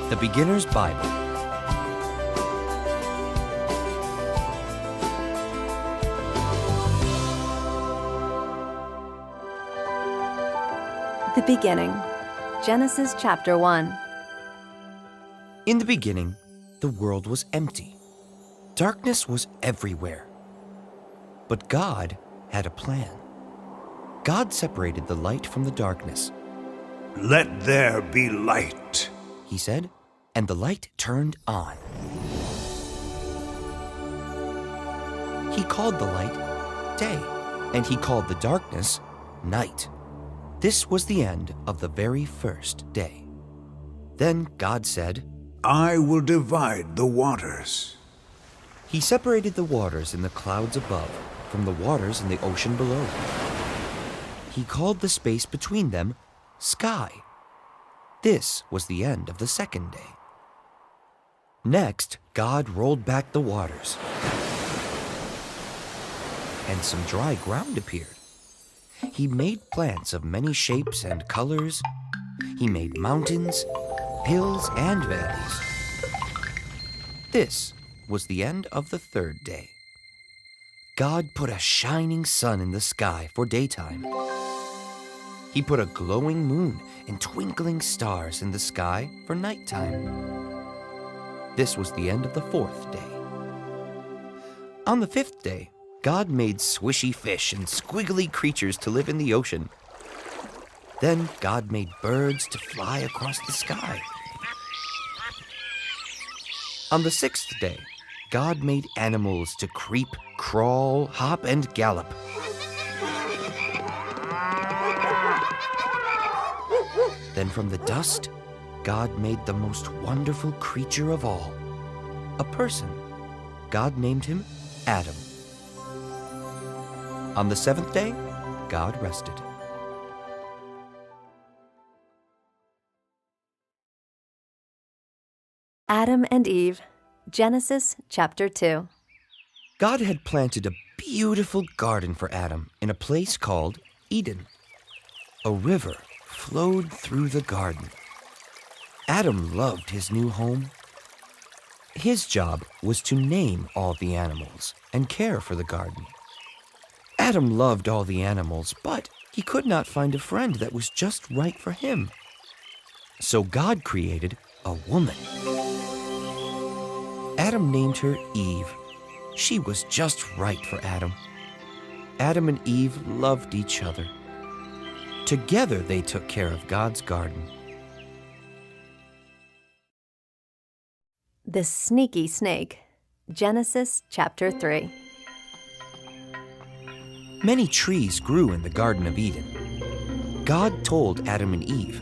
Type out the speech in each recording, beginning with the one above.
The Beginner's Bible. The beginning. Genesis chapter 1. In the beginning, the world was empty. Darkness was everywhere. But God had a plan. God separated the light from the darkness. "Let there be light," He said, and the light turned on. He called the light day, and he called the darkness night. This was the end of the very first day. Then God said, "I will divide the waters." He separated the waters in the clouds above from the waters in the ocean below. He called the space between them sky. This was the end of the second day. Next, God rolled back the waters, and some dry ground appeared. He made plants of many shapes and colors. He made mountains, hills, and valleys. This was the end of the third day. God put a shining sun in the sky for daytime. He put a glowing moon and twinkling stars in the sky for nighttime. This was the end of the fourth day. On the fifth day, God made swishy fish and squiggly creatures to live in the ocean. Then God made birds to fly across the sky. On the sixth day, God made animals to creep, crawl, hop, and gallop. Then from the dust, God made the most wonderful creature of all, a person. God named him Adam. On the seventh day, God rested. Adam and Eve. Genesis chapter 2. God had planted a beautiful garden for Adam in a place called Eden. A river flowed through the garden. Adam loved his new home. His job was to name all the animals and care for the garden. Adam loved all the animals, but he could not find a friend that was just right for him. So God created a woman. Adam named her Eve. She was just right for Adam. Adam and Eve loved each other. Together they took care of God's garden. The sneaky snake. Genesis chapter 3. Many trees grew in the Garden of Eden. God told Adam and Eve,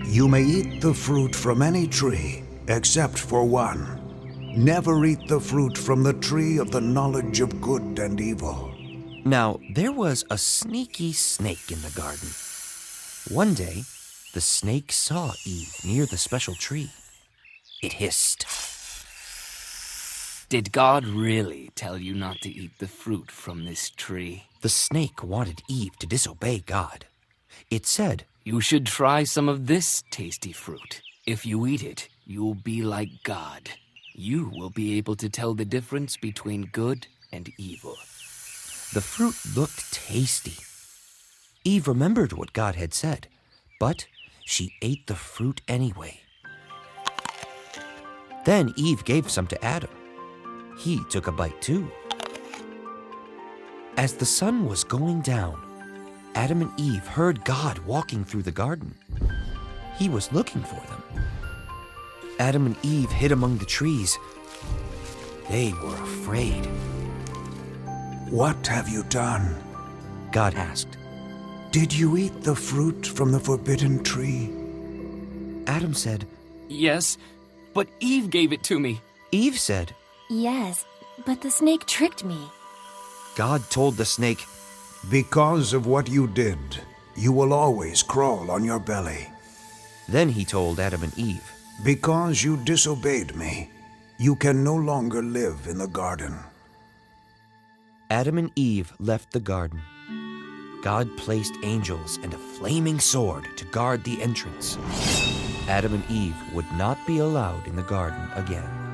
"You may eat the fruit from any tree, except for one. Never eat the fruit from the tree of the knowledge of good and evil." Now, there was a sneaky snake in the garden. One day, the snake saw Eve near the special tree. It hissed. "Did God really tell you not to eat the fruit from this tree?" The snake wanted Eve to disobey God. It said, "You should try some of this tasty fruit. If you eat it, you'll be like God. You will be able to tell the difference between good and evil." The fruit looked tasty. Eve remembered what God had said, but she ate the fruit anyway. Then Eve gave some to Adam. He took a bite too. As the sun was going down, Adam and Eve heard God walking through the garden. He was looking for them. Adam and Eve hid among the trees. They were afraid. "What have you done?" God asked. "Did you eat the fruit from the forbidden tree?" Adam said. "Yes, but Eve gave it to me." Eve said. "Yes, but the snake tricked me." God told the snake, "Because of what you did, you will always crawl on your belly. Then he told Adam and Eve, Because you disobeyed me, you can no longer live in the garden." Adam and Eve left the garden. God placed angels and a flaming sword to guard the entrance. Adam and Eve would not be allowed in the garden again.